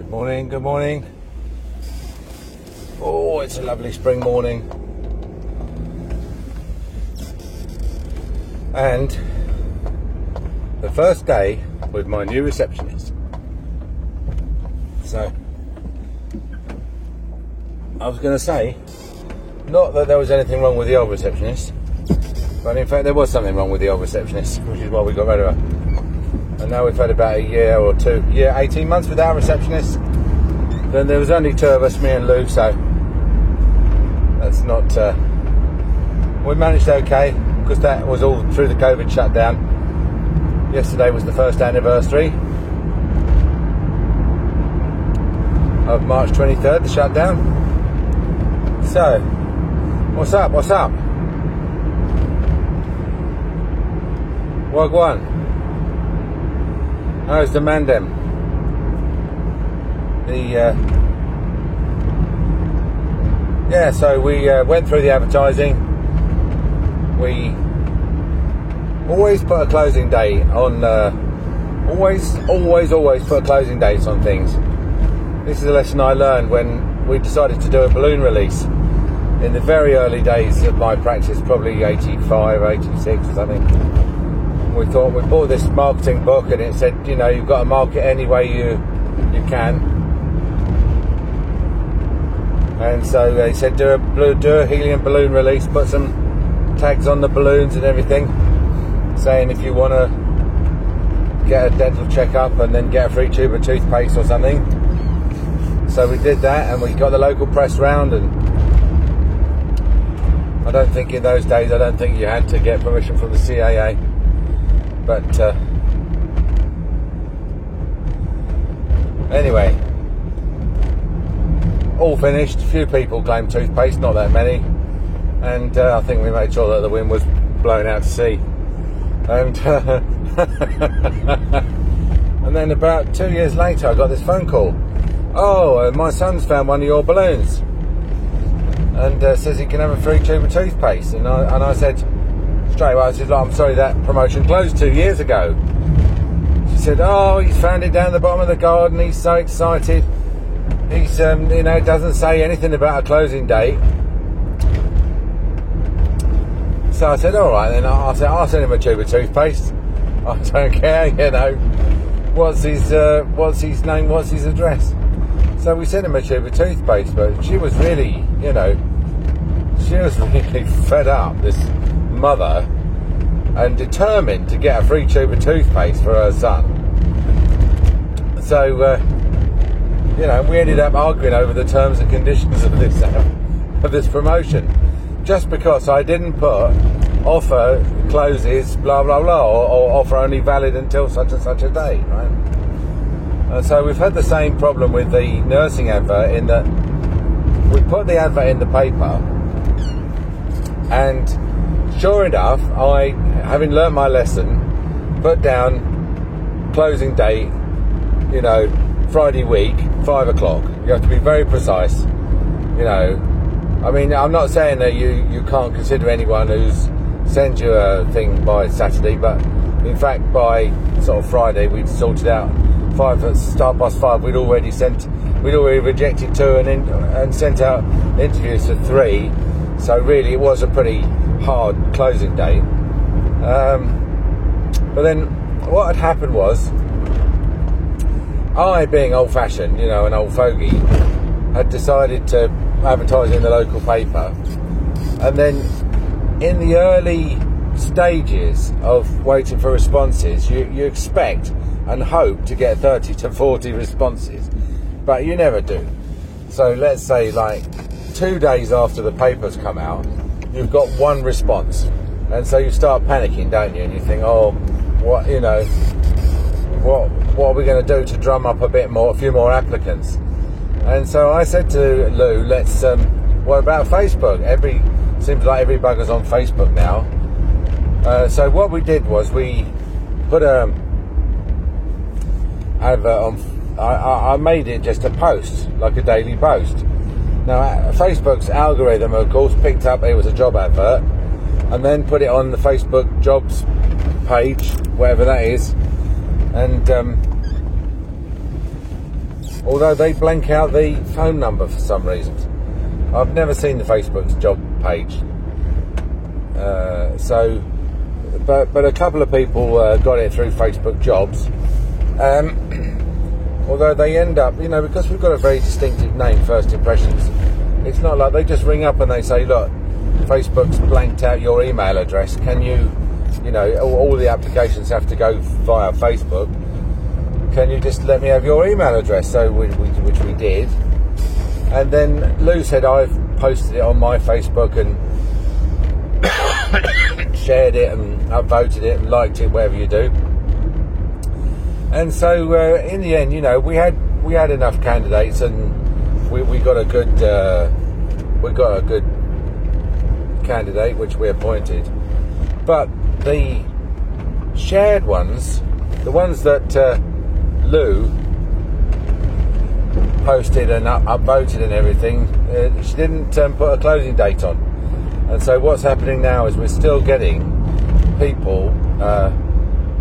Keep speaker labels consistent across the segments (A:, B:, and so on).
A: Morning, good morning. Oh, it's a lovely spring morning. And the first day with my new receptionist. So, I was going to say, not that there was anything wrong with the old receptionist, but in fact there was something wrong with the old receptionist, which is why we got rid of her. And now we've had about a year or two, 18 months without a receptionist. Then there was only two of us, me and Lou, so that's not, we managed okay, because that was all through the COVID shutdown. Yesterday was the first anniversary of March 23rd, the shutdown. So, what's up? Wagwan. How's the Mandem? So we went through the advertising. We always put a closing date on, always put closing dates on things. This is a lesson I learned when we decided to do a balloon release in the very early days of my practice, probably 85, 86 or something. We thought, we bought this marketing book and it said, you know, you've got to market any way you can. And so they said, do a helium balloon release, put some tags on the balloons and everything, saying if you want to get a dental checkup and then get a free tube of toothpaste or something. So we did that and we got the local press round, and I don't think in those days, you had to get permission from the CAA. But anyway, all finished. Few people claimed toothpaste, not that many, and I think we made sure that the wind was blowing out to sea. And and then about 2 years later, I got this phone call. Oh, my son's found one of your balloons, and says he can have a free tube of toothpaste. And I said straight away, I said, I'm sorry, that promotion closed 2 years ago. She said, oh, he's found it down the bottom of the garden. He's so excited. He's, it doesn't say anything about a closing date. So I said, all right, then I'll send him a tube of toothpaste. I don't care, what's his name, what's his address. So we sent him a tube of toothpaste, but she was really, she was really fed up, this mother, and determined to get a free tube of toothpaste for her son. So, we ended up arguing over the terms and conditions of this promotion, just because I didn't put offer closes, blah blah blah, or offer only valid until such and such a date, right? And so we've had the same problem with the nursing advert, in that we put the advert in the paper, and sure enough, I, having learnt my lesson, put down closing date, Friday week, 5 o'clock. You have to be very precise. I mean, I'm not saying that you can't consider anyone who's sends you a thing by Saturday, but in fact by sort of Friday we'd sorted out 5:05. We'd already rejected 2 and sent out interviews for 3. So really, it was a pretty hard closing date. But then what had happened was, I, being old-fashioned, an old fogey, had decided to advertise in the local paper. And then in the early stages of waiting for responses, you expect and hope to get 30 to 40 responses, but you never do. So let's say 2 days after the paper's come out, you've got 1 response, and so you start panicking, don't you? And you think, oh, what are we going to do to drum up a few more applicants? And so I said to Lou, let's what about Facebook? Seems like every bugger's on Facebook now. So what we did was we put a advert on. I made it just a post, like a daily post. Now Facebook's algorithm, of course, picked up it was a job advert, and then put it on the Facebook jobs page, whatever that is, and although they blank out the phone number for some reason. I've never seen the Facebook's job page. But a couple of people got it through Facebook Jobs. Although they end up, because we've got a very distinctive name, First Impressions, it's not like they just ring up and they say, look, Facebook's blanked out your email address. Can you, all the applications have to go via Facebook. Can you just let me have your email address? So which we did. And then Lou said, I've posted it on my Facebook and shared it and upvoted it and liked it, whatever you do. And so in the end, we had enough candidates, and we got a good candidate which we appointed. But the shared ones, the ones that Lou posted and upvoted and everything, she didn't put a closing date on. And so what's happening now is we're still getting people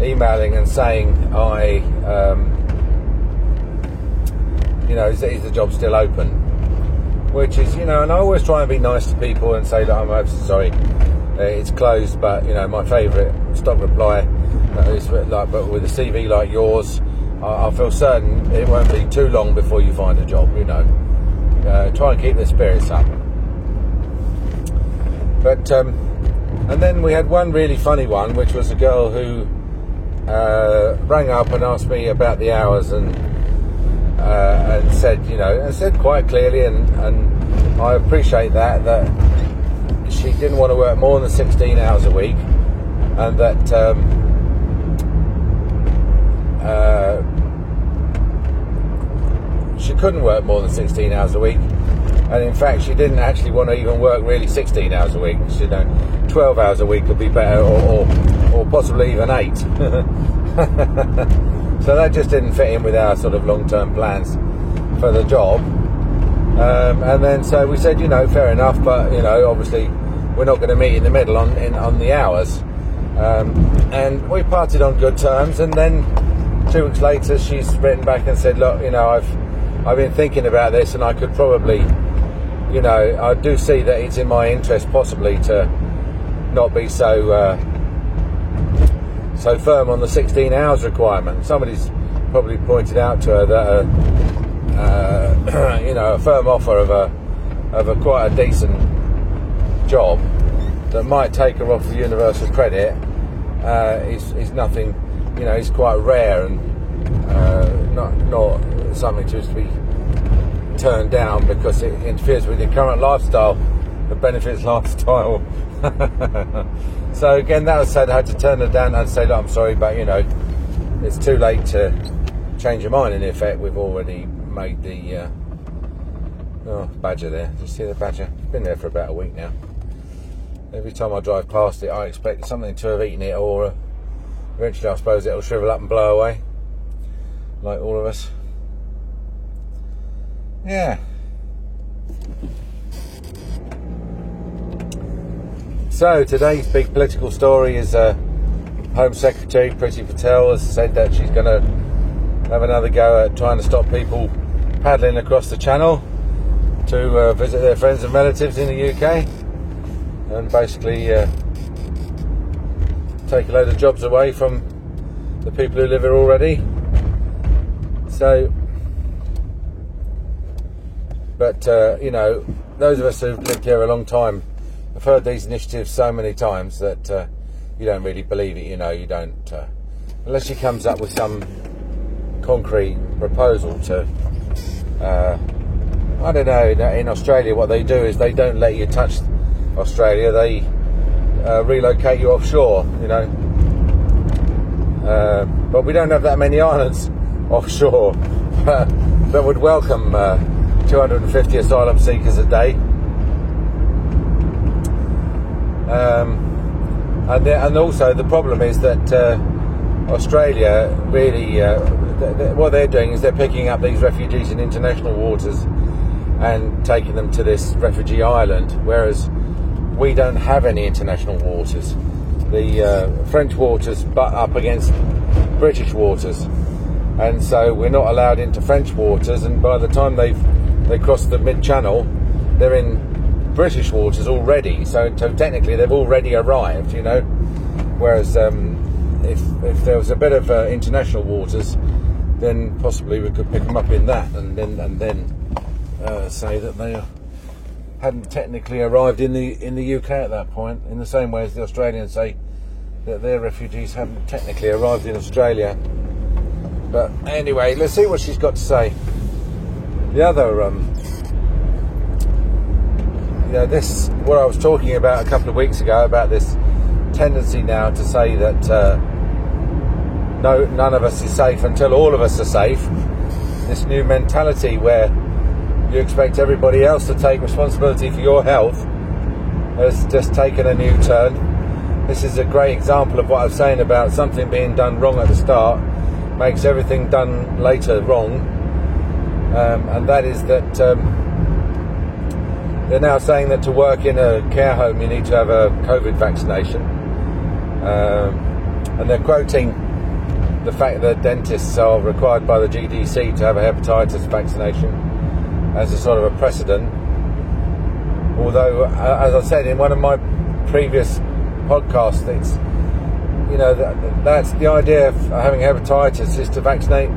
A: emailing and saying, is the job still open? Which is, and I always try and be nice to people and say that I'm sorry, it's closed, but, my favourite stock reply is but with a CV like yours, I feel certain it won't be too long before you find a job, Try and keep the spirits up. But, and then we had one really funny one, which was a girl who rang up and asked me about the hours and said, and said quite clearly, and I appreciate that she didn't want to work more than 16 hours a week, and that she couldn't work more than 16 hours a week. And in fact, she didn't actually want to even work really 16 hours a week. She 12 hours a week would be better, or possibly even 8. So that just didn't fit in with our sort of long-term plans for the job. And then so we said, fair enough, but obviously we're not going to meet in the middle on the hours. And we parted on good terms. And then 2 weeks later, she's written back and said, look, I've been thinking about this, and I could probably, I do see that it's in my interest possibly to not be so firm on the 16 hours requirement. Somebody's probably pointed out to her that a firm offer of a quite a decent job that might take her off the universal credit is nothing, is quite rare and not something to be turned down because it interferes with your current lifestyle, the benefits lifestyle. So again, that was said, I had to turn her down and say, look, I'm sorry, but it's too late to change your mind. In effect, we've already made the badger there. Do you see the badger? It's been there for about a week now. Every time I drive past it, I expect something to have eaten it, or eventually I suppose it'll shrivel up and blow away, like all of us. Yeah. So today's big political story is Home Secretary Priti Patel has said that she's going to have another go at trying to stop people paddling across the channel to visit their friends and relatives in the UK, and basically take a load of jobs away from the people who live here already. So, but those of us who've lived here a long time have heard these initiatives so many times that you don't really believe it. You don't unless she comes up with some concrete proposal to I don't know. In Australia, what they do is they don't let you touch Australia. They relocate you offshore. But we don't have that many islands offshore that would welcome 250 asylum seekers a day. And also the problem is that Australia really, what they're doing is they're picking up these refugees in international waters and taking them to this refugee island, whereas we don't have any international waters. The French waters butt up against British waters, and so we're not allowed into French waters, and by the time they cross the mid-channel, they're in British waters already, so technically they've already arrived, you know. Whereas if there was a bit of international waters, then possibly we could pick them up in that, and then say that they hadn't technically arrived in the UK at that point, in the same way as the Australians say that their refugees haven't technically arrived in Australia. But anyway, let's see what she's got to say. The other, this, what I was talking about a couple of weeks ago, about this tendency now to say that none of us is safe until all of us are safe. This new mentality where you expect everybody else to take responsibility for your health has just taken a new turn. This is a great example of what I was saying about something being done wrong at the start makes everything done later wrong, and that is that they're now saying that to work in a care home you need to have a COVID vaccination, and they're quoting the fact that dentists are required by the GDC to have a hepatitis vaccination as a sort of a precedent. Although, as I said in one of my previous podcasts, it's, you know, that's the idea of having hepatitis, is to vaccinate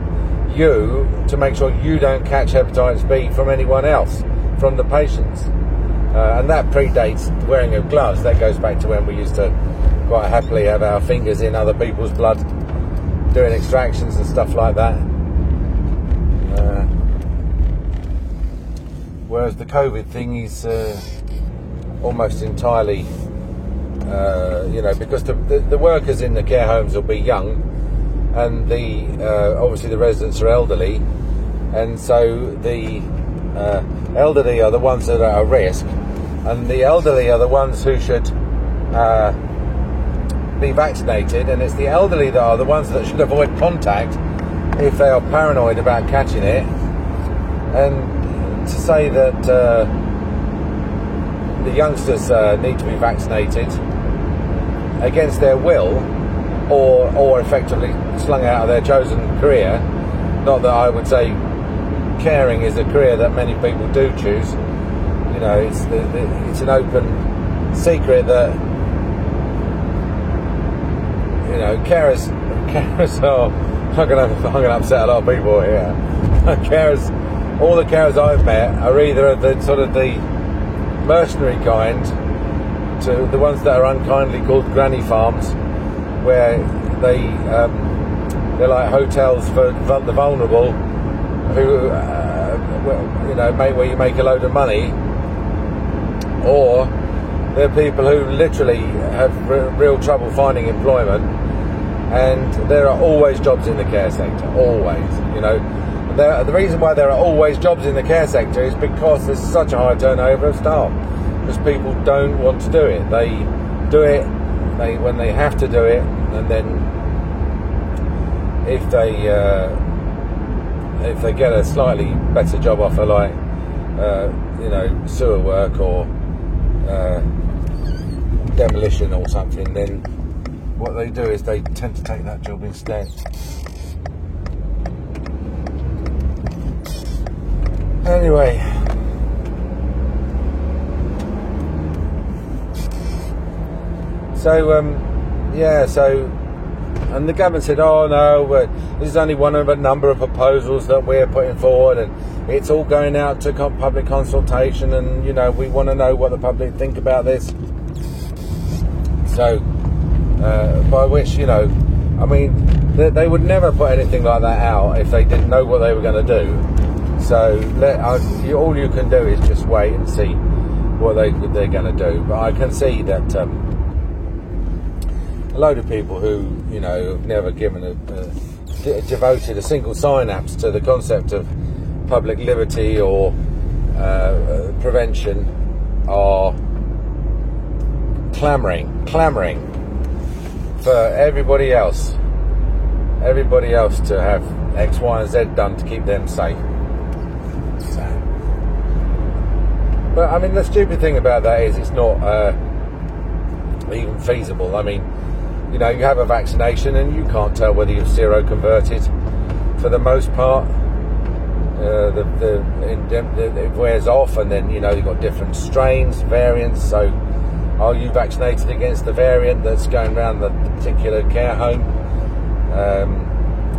A: you to make sure you don't catch hepatitis B from anyone else, from the patients. And that predates the wearing of gloves. That goes back to when we used to quite happily have our fingers in other people's blood doing extractions and stuff like that. Whereas the COVID thing is almost entirely, because the workers in the care homes will be young, and obviously the residents are elderly, and so the elderly are the ones that are at risk, and the elderly are the ones who should be vaccinated, and it's the elderly that are the ones that should avoid contact if they are paranoid about catching it. And to say that the youngsters need to be vaccinated against their will, or effectively slung out of their chosen career, not that I would say caring is a career that many people do choose. You know, it's an open secret that, you know, carers are, I'm going to upset a lot of people here. All the carers I've met are either the sort of the mercenary kind, to the ones that are unkindly called granny farms, where they're like hotels for the vulnerable, who where you make a load of money, or they're people who literally have real trouble finding employment, and there are always jobs in the care sector, always, you know. The reason why there are always jobs in the care sector is because there's such a high turnover of staff, because people don't want to do it. They do it when they have to do it, and then if they get a slightly better job offer, like sewer work or demolition or something, then what they do is they tend to take that job instead. Anyway, and the government said, oh no, this is only one of a number of proposals that we're putting forward, and it's all going out to public consultation, and, you know, we want to know what the public think about this. So, by which, you know, I mean, they would never put anything like that out if they didn't know what they were going to do. So all you can do is just wait and see what they're going to do. But I can see that a load of people who, you know, have never given devoted a single synapse to the concept of public liberty or prevention are clamouring for everybody else to have X, Y, and Z done to keep them safe. But I mean, the stupid thing about that is it's not even feasible. I mean, you know, you have a vaccination and you can't tell whether you've seroconverted. for the most part. It wears off, and then, you know, you've got different strains, variants. So are you vaccinated against the variant that's going around the particular care home?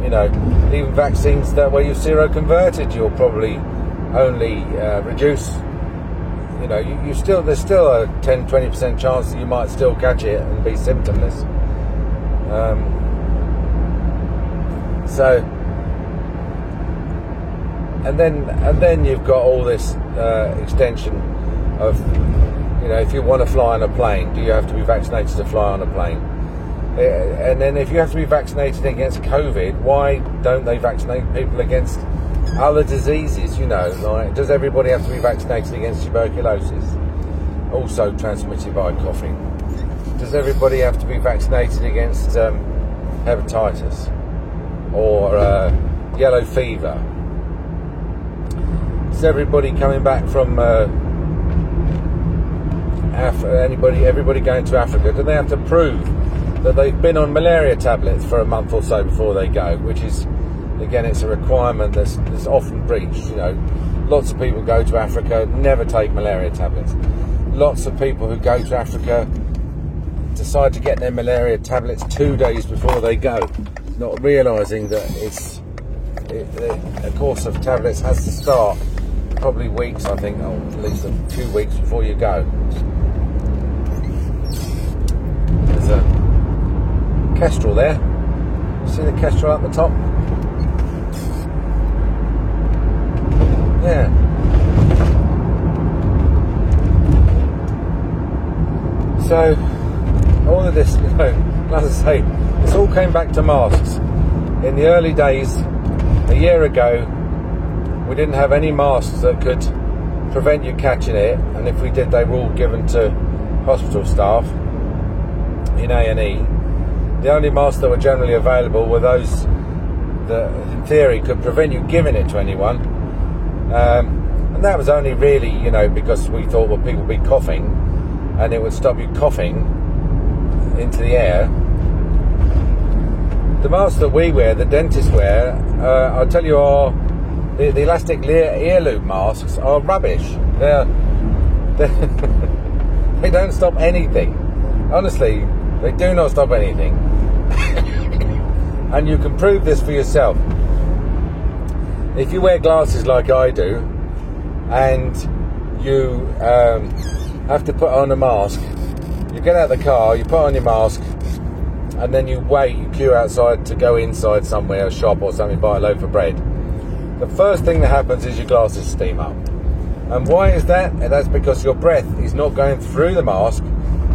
A: You know, even vaccines that where you're seroconverted, you'll probably only reduce. You know, there's still a 10-20% chance that you might still catch it and be symptomless. And then you've got all this extension of, you know, if you want to fly on a plane, do you have to be vaccinated to fly on a plane? And then if you have to be vaccinated against COVID, why don't they vaccinate people against other diseases? You know, like, does everybody have to be vaccinated against tuberculosis, also transmitted by coughing? Does everybody have to be vaccinated against hepatitis or yellow fever? Is everybody coming back from everybody going to Africa, do they have to prove that they've been on malaria tablets for a month or so before they go? Which is, again, it's a requirement that's often breached. You know, lots of people go to Africa, never take malaria tablets. Lots of people who go to Africa decide to get their malaria tablets 2 days before they go, not realising that a course of tablets has to start probably weeks, I think, or at least a few weeks before you go. There's a Kestrel there. See the Kestrel at the top? Yeah. So, all of this, you know, as I say, this all came back to masks. In the early days, a year ago, we didn't have any masks that could prevent you catching it, and if we did, they were all given to hospital staff in A&E. The only masks that were generally available were those that, in theory, could prevent you giving it to anyone, and that was only really, you know, because we thought, well, people would be coughing, and it would stop you coughing into the air. The masks that we wear, the dentists wear, I'll tell you, are the elastic ear loop masks are rubbish. They don't stop anything. Honestly, they do not stop anything. And you can prove this for yourself. If you wear glasses like I do, and you have to put on a mask, you get out of the car, you put on your mask, and then you wait, you queue outside to go inside somewhere, a shop or something, buy a loaf of bread. The first thing that happens is your glasses steam up. And why is that? And that's because your breath is not going through the mask,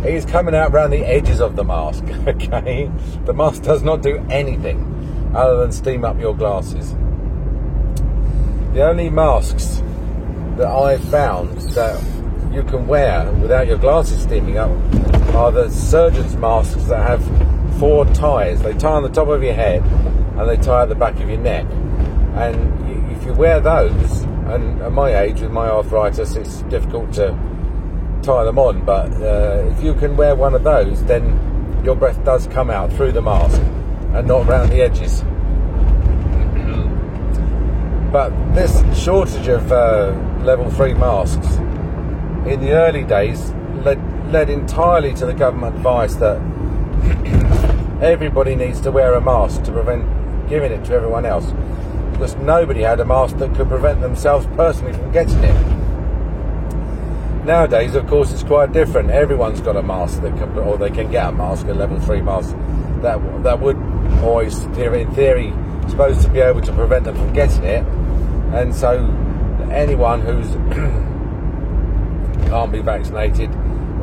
A: it is coming out around the edges of the mask, okay? The mask does not do anything other than steam up your glasses. The only masks that I've found that you can wear without your glasses steaming up are the surgeon's masks that have 4 ties. They tie on the top of your head and they tie at the back of your neck. And if you wear those, and at my age with my arthritis, it's difficult to tie them on, but if you can wear one of those, then your breath does come out through the mask and not around the edges. But this shortage of level 3 masks in the early days led entirely to the government advice that everybody needs to wear a mask to prevent giving it to everyone else, because nobody had a mask that could prevent themselves personally from getting it. Nowadays, of course, it's quite different. Everyone's got a mask that can, or they can get a mask, a level 3 mask that would always, in theory, supposed to be able to prevent them from getting it. And so anyone who's can't be vaccinated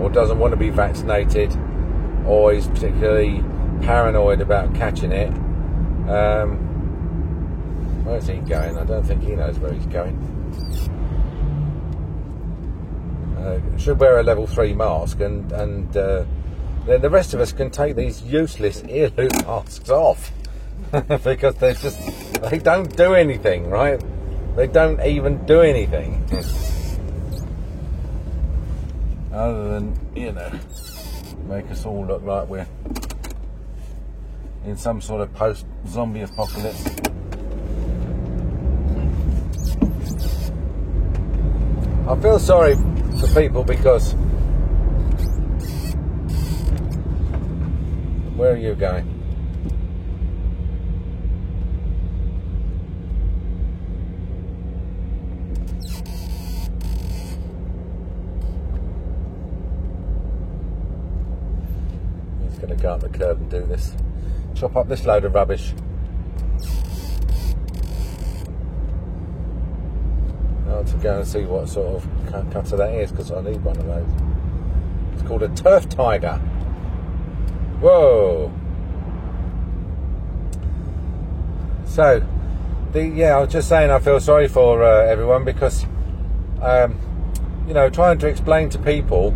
A: or doesn't want to be vaccinated or is particularly paranoid about catching it, where's he going? I don't think he knows where he's going. Should wear a level 3 mask, and then the rest of us can take these useless ear loop masks off because they don't do anything, right? They don't even do anything other than, you know, make us all look like we're in some sort of post-zombie apocalypse. I feel sorry for people because... Where are you going? I'm just going to go up the curb and do this. Chop up this load of rubbish. To go and see what sort of cutter that is, because I need one of those. It's called a turf tiger. Whoa! So, I was just saying I feel sorry for everyone because, you know, trying to explain to people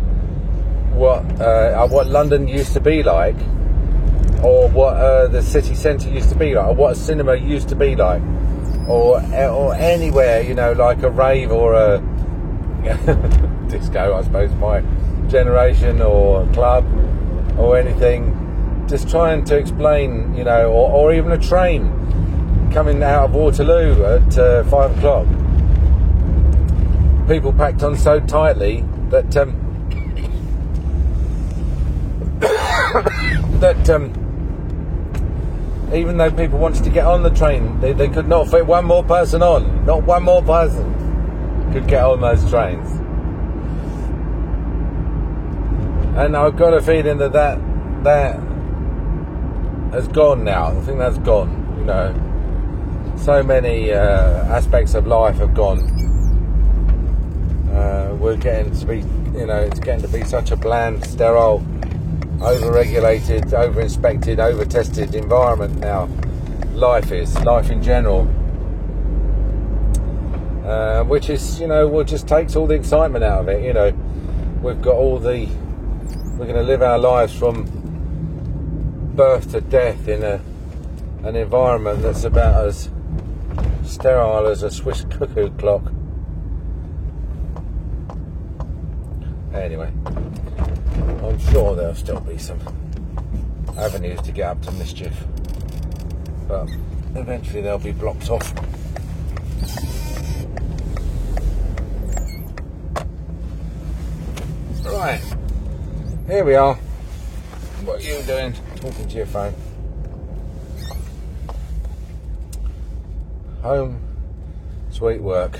A: what London used to be like, or what the city centre used to be like, or what a cinema used to be like. Or anywhere, you know, like a rave or a disco, I suppose, my generation, or a club, or anything. Just trying to explain, you know, or even a train coming out of Waterloo at 5 o'clock. People packed on so tightly that even though people wanted to get on the train, they could not fit one more person on. Not one more person could get on those trains. And I've got a feeling that has gone now. I think that's gone, you know. So many aspects of life have gone. We're getting to be, you know, it's getting to be such a bland, sterile, over-regulated, over-inspected, over-tested environment now. Life in general, which is, you know, what just takes all the excitement out of it. You know, we're going to live our lives from birth to death in an environment that's about as sterile as a Swiss cuckoo clock. Anyway, I'm sure there'll still be some avenues to get up to mischief, but eventually they'll be blocked off. Right, here we are. What are you doing? Talking to your phone. Home, sweet work.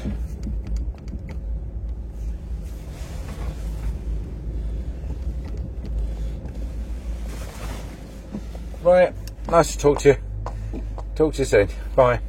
A: Right, nice to talk to you. Talk to you soon. Bye.